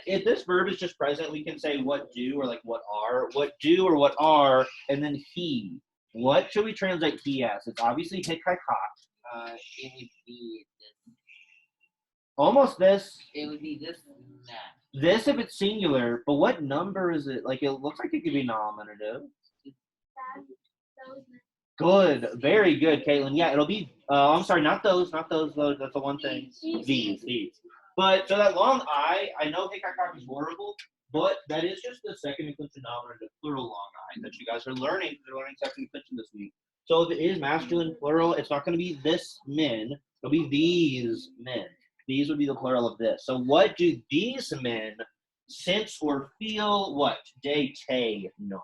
if this verb is just present, we can say what do or like what do or what are, and then he. What should we translate he as? It's obviously hikai kak. It would be this. Almost this. It would be this man. This if it's singular, but what number is it? Like it looks like it could be nominative. Good, very good, Caitlin. Yeah, it'll be. I'm sorry, not those. That's the one thing. These. But so that long I know hikakak is horrible, but that is just the second declension nominative plural long I that you guys are learning. You're learning second declension this week. So if it is masculine plural, it's not going to be this men. It'll be these men. These would be the plural of this. So what do these men sense or feel? What? Dete nook.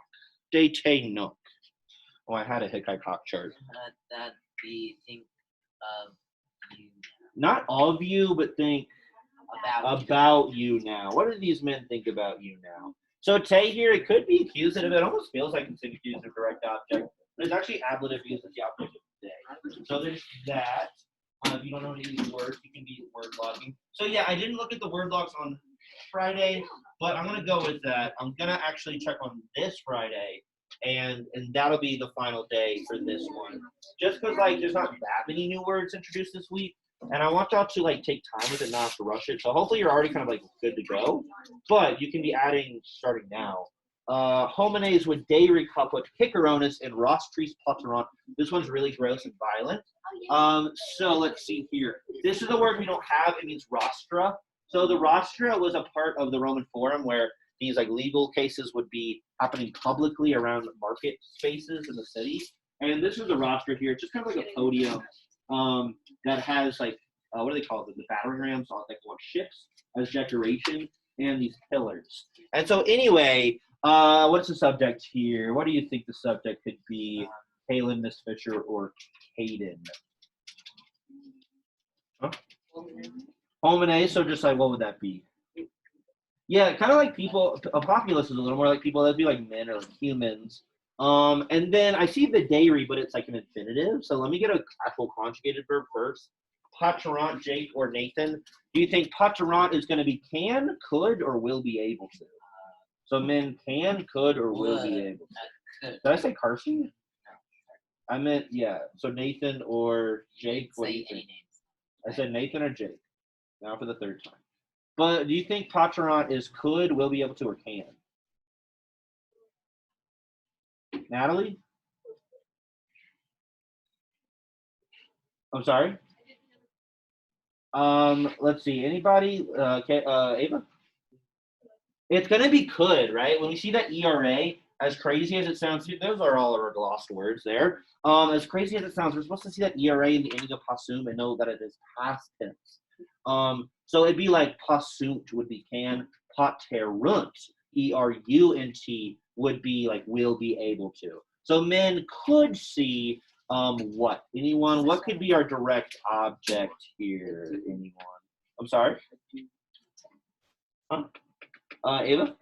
Oh, I had a hikakak chart. That we think of you. Not of you, but think about you now. What do these men think about you now? So te here, it could be accusative. It almost feels like it's an accusative direct object, but it's actually ablative because it's the object of today. So there's that. If you don't know how to use words, you can be word logging. So yeah, I didn't look at the word logs on Friday, but I'm gonna go with that. I'm gonna actually check on this Friday, and that'll be the final day for this one. Just because like there's not that many new words introduced this week. And I want y'all to like take time with it, not to rush it. So hopefully you're already kind of like good to go, but you can be adding starting now. Homines with dairy caput, Hicaronus, and Rostris platurant. This one's really gross and violent. So let's see here. This is a word we don't have. It means rostra. So the rostra was a part of the Roman Forum where these like legal cases would be happening publicly around market spaces in the city. And this is the rostra here. It's just kind of like a podium. That has like what do they call it? The battering rams on like on ships as decoration and these pillars. And so anyway, what's the subject here? What do you think the subject could be? Kaylin, Miss Fisher, or Caden? Huh? Homine. So just like what would that be? Yeah, kind of like people. A populace is a little more like people. That'd be like men or like humans. And then I see the dairy, but it's like an infinitive. So let me get an actual conjugated verb first. Paturant, Jake, or Nathan. Do you think paturant is going to be can, could, or will be able to? So men can, could, or will be able to. Did I say Carson? No. I meant, yeah. So Nathan or Jake, what do you think? I said Nathan or Jake. Now for the third time. But do you think paturant is could, will be able to, or can? Natalie? I'm sorry? Let's see. Anybody? Ava? It's going to be could, right? When we see that ERA, as crazy as it sounds, those are all our glossed words there. As crazy as it sounds, we're supposed to see that ERA in the ending of possum and know that it is past tense. So it'd be like possunt would be can, paterunt, ERUNT would be like will be able to. So men could see what? Anyone? What could be our direct object here? Anyone? I'm sorry? Huh? Ava?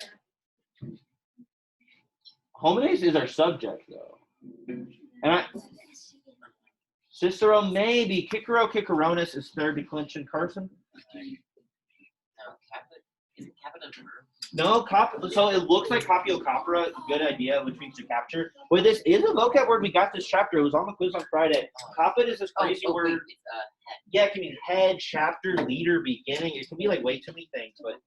Homines is our subject though. And Cicero maybe. Ciceronus is third declension. Carson? No, is it capita verb? No, so it looks like capio capra, good idea, which means to capture. But this is a vocab word. We got this chapter. It was on the quiz on Friday. Capit is this crazy word. Wait, it's, Yeah, it can mean head, chapter, leader, beginning. It can be like way too many things. But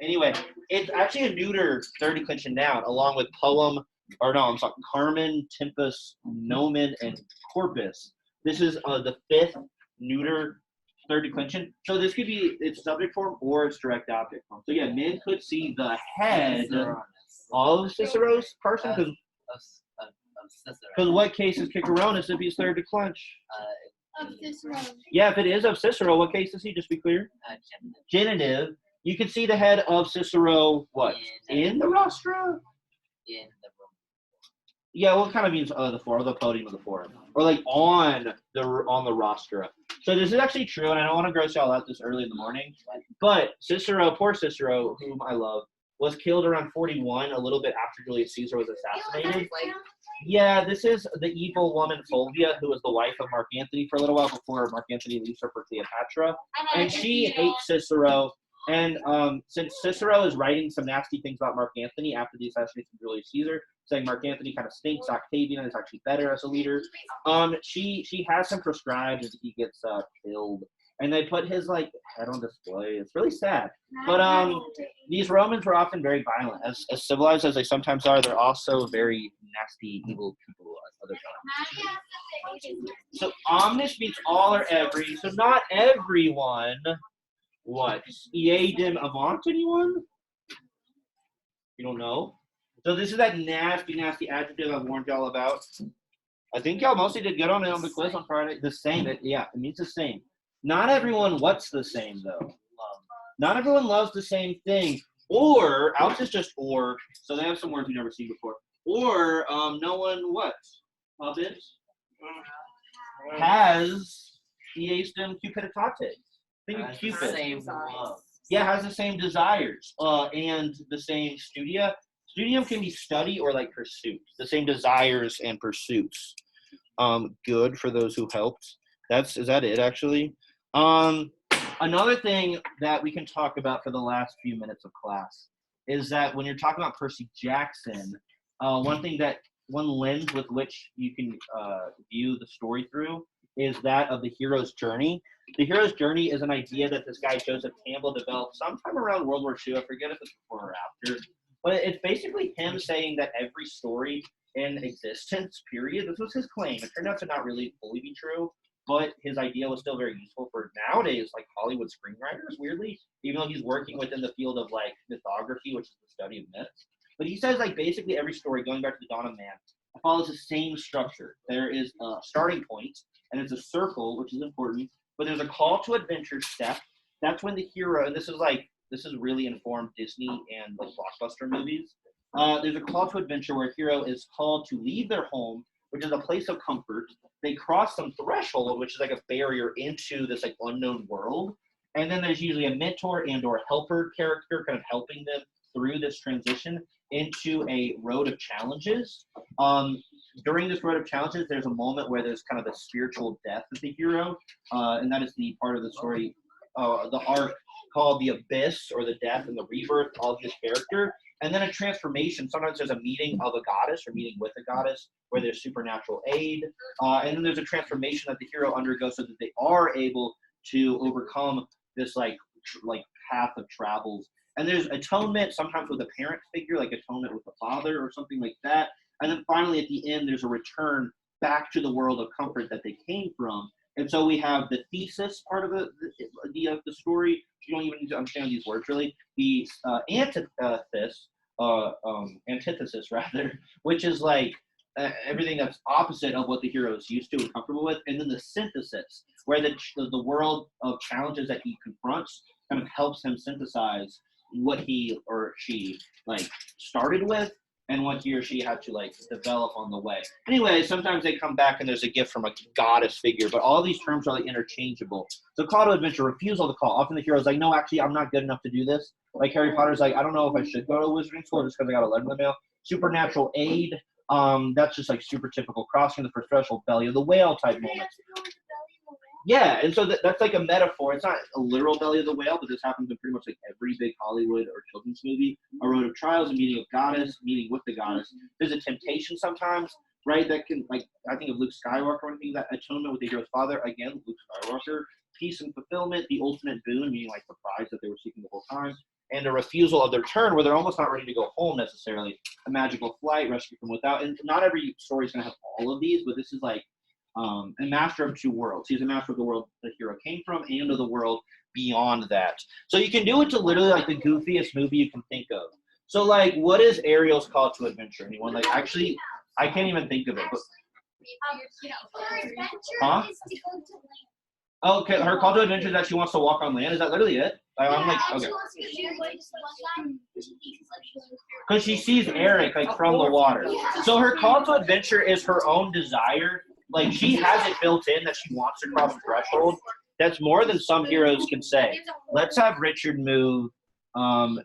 anyway, it's actually a neuter third declension noun, along with poem, or no, I'm sorry, Carmen, Tempus, Nomen, and Corpus. This is the fifth neuter third declension. So this could be its subject form or its direct object form. So yeah, men could see the head of Cicero's person, because what case is Ciceronus if he's third declension? Of Cicero. Yeah, if it is of Cicero, what case is he? Just be clear. genitive. Genitive. You can see the head of Cicero, what? In the rostra? In the room. Yeah, what kind of means the forum, the podium of the forum, or like on the rostra. So this is actually true, and I don't want to gross y'all out this early in the morning, but Cicero, poor Cicero, whom I love, was killed around 41, a little bit after Julius Caesar was assassinated. Yeah, this is the evil woman Fulvia, who was the wife of Mark Antony for a little while before Mark Antony leaves her for Cleopatra, and she hates Cicero. And since Cicero is writing some nasty things about Mark Antony after the assassination of Julius Caesar, saying Mark Antony kind of stinks, Octavian is actually better as a leader, she has him proscribed and he gets killed. And they put his like head on display. It's really sad. But these Romans were often very violent. As civilized as they sometimes are, they're also very nasty, evil people at other times. So omnis means all or every. So not everyone. What? Eadem avant anyone? You don't know? So this is that nasty, nasty adjective I've warned y'all about. I think y'all mostly did good on it on the quiz on Friday. The same. It means the same. Not everyone what's the same, though. Not everyone loves the same thing. Or, Alps is just or, so they have some words you've never seen before. Or, no one what? Puppet? Has Eastem Cupiditate. Think of Cupid. Same love. Yeah, has the same desires. And the same studia. Studium can be study or like pursuit. The same desires and pursuits. Good for those who helped. Is that it actually? Another thing that we can talk about for the last few minutes of class is that when you're talking about Percy Jackson, one lens with which you can view the story through is that of the hero's journey. The hero's journey is an idea that this guy Joseph Campbell developed sometime around World War II. I forget if it's before or after, but it's basically him saying that every story in existence, period, this was his claim. It turned out to not really fully be true, but his idea was still very useful for nowadays, like Hollywood screenwriters, weirdly, even though he's working within the field of like mythography, which is the study of myths. But he says like basically every story, going back to the dawn of man, follows the same structure. There is a starting point, and it's a circle, which is important, but there's a call to adventure step. That's when the hero, and this is really informed Disney and like blockbuster movies. There's a call to adventure where a hero is called to leave their home, which is a place of comfort. They cross some threshold, which is like a barrier into this like unknown world. And then there's usually a mentor and or helper character kind of helping them through this transition into a road of challenges. During this road of challenges, there's a moment where there's kind of a spiritual death of the hero. And that is the part of the story, the arc called the Abyss, or the death and the rebirth of this character. And then a transformation. Sometimes there's a meeting of a goddess or meeting with a goddess where there's supernatural aid. And then there's a transformation that the hero undergoes so that they are able to overcome this like path of travels. And there's atonement, sometimes with a parent figure, like atonement with the father or something like that. And then finally at the end, there's a return back to the world of comfort that they came from. And so we have the thesis part of the story. You don't even need to understand these words really. The antithesis rather, which is like everything that's opposite of what the hero is used to and comfortable with. And then the synthesis, where the world of challenges that he confronts kind of helps him synthesize what he or she like started with and what he or she had to like develop on the way. Anyway, sometimes they come back and there's a gift from a goddess figure, but all these terms are like interchangeable. So call to adventure, refusal to call. Often the hero's like, no, actually, I'm not good enough to do this. Like Harry Potter's like, I don't know if I should go to wizarding school just because I got a letter in the mail. Supernatural aid, that's just like super typical. Crossing the first threshold, belly of the whale type moment. Yeah, and so that's like a metaphor. It's not a literal belly of the whale, but this happens in pretty much like every big Hollywood or children's movie. A road of trials, a meeting of goddess, meeting with the goddess. There's a temptation sometimes, right? That can, like, I think of Luke Skywalker when I think of that atonement with the hero's father. Again, Luke Skywalker. Peace and fulfillment, the ultimate boon, meaning like the prize that they were seeking the whole time. And a refusal of their turn where they're almost not ready to go home necessarily. A magical flight, rescue from without. And not every story is going to have all of these, but this is like, a master of two worlds. He's a master of the world the hero came from and of the world beyond that. So you can do it to literally like the goofiest movie you can think of. So like, what is Ariel's call to adventure? Anyone? Like, actually, I can't even think of it. But, For adventure huh? is to go to land. Okay, her call to adventure is that she wants to walk on land. Is that literally it? I'm like, okay. Because she sees Eric like from the water. So her call to adventure is her own desire. Like she has it built in that she wants to cross the threshold. That's more than some heroes can say. Let's have Richard move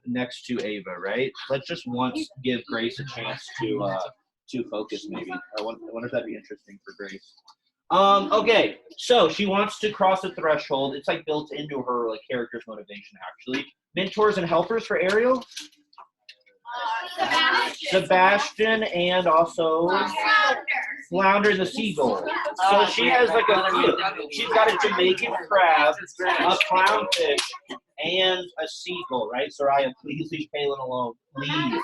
next to Ava, right? Let's just once give Grace a chance to focus maybe. I wonder if that'd be interesting for Grace. Okay, so she wants to cross the threshold. It's like built into her like character's motivation actually. Mentors and helpers for Ariel? Sebastian and also Flounder the seagull. So she has like she's got a Jamaican crab, a clownfish, and a seagull, right? Soraya, please leave Kaylin alone. Please.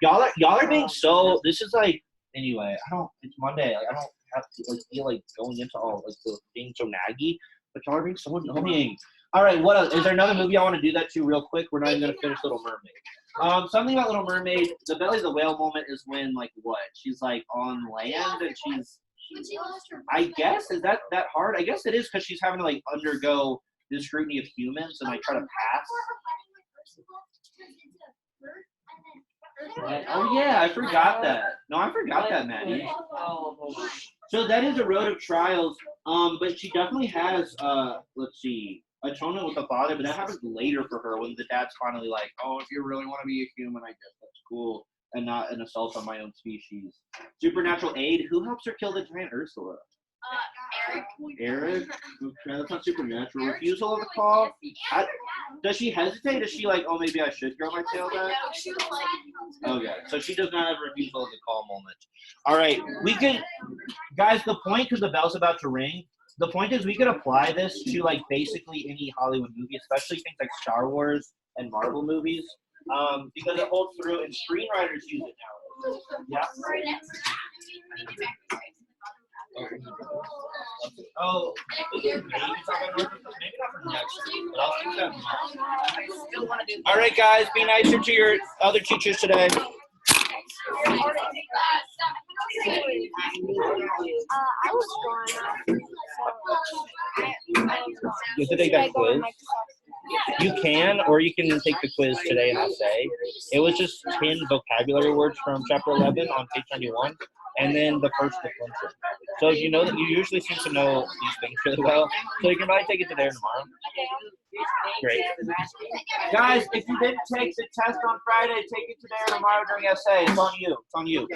Y'all are being so, this is like, anyway, it's Monday. Like, I don't have to like feel like going into all like the being so naggy, but y'all are being so annoying. All right, what else? Is there another movie I want to do that to real quick? We're not even gonna finish Little Mermaid. Something about Little Mermaid, the belly of the whale moment is when like what? She's like on land and she's I guess is that hard? I guess it is because she's having to like undergo the scrutiny of humans and like try to pass. Oh yeah, I forgot that. No, I forgot that, Maddie. So that is a road of trials. But she definitely has let's see, atonement with the father, but that happens later for her when the dad's finally like, oh, if you really want to be a human, I guess that's cool, and not an assault on my own species. Supernatural aid. Who helps her kill the giant Ursula? Eric? Okay, that's not supernatural. Refusal of the call? Does she hesitate? Is she like, oh, maybe I should grow my tail back? Okay, so she does not have a refusal of the call moment. All right, we can, guys, the point, because the bell's about to ring, the point is we could apply this to like basically any Hollywood movie, especially things like Star Wars and Marvel movies, because it holds through and screenwriters use it now. Yeah. Oh, maybe not for next week, but I'll keep that in mind. All right, guys, be nicer to your other teachers today. I was gone. You have to take that quiz. You can, or you can take the quiz today and essay. It was just 10 vocabulary words from chapter 11 on page 91, and then the first declension. So you know that you usually seem to know these things really well, so you can probably take it today or tomorrow. Great. Guys, if you didn't take the test on Friday, take it today or tomorrow during essay. It's on you. It's on you.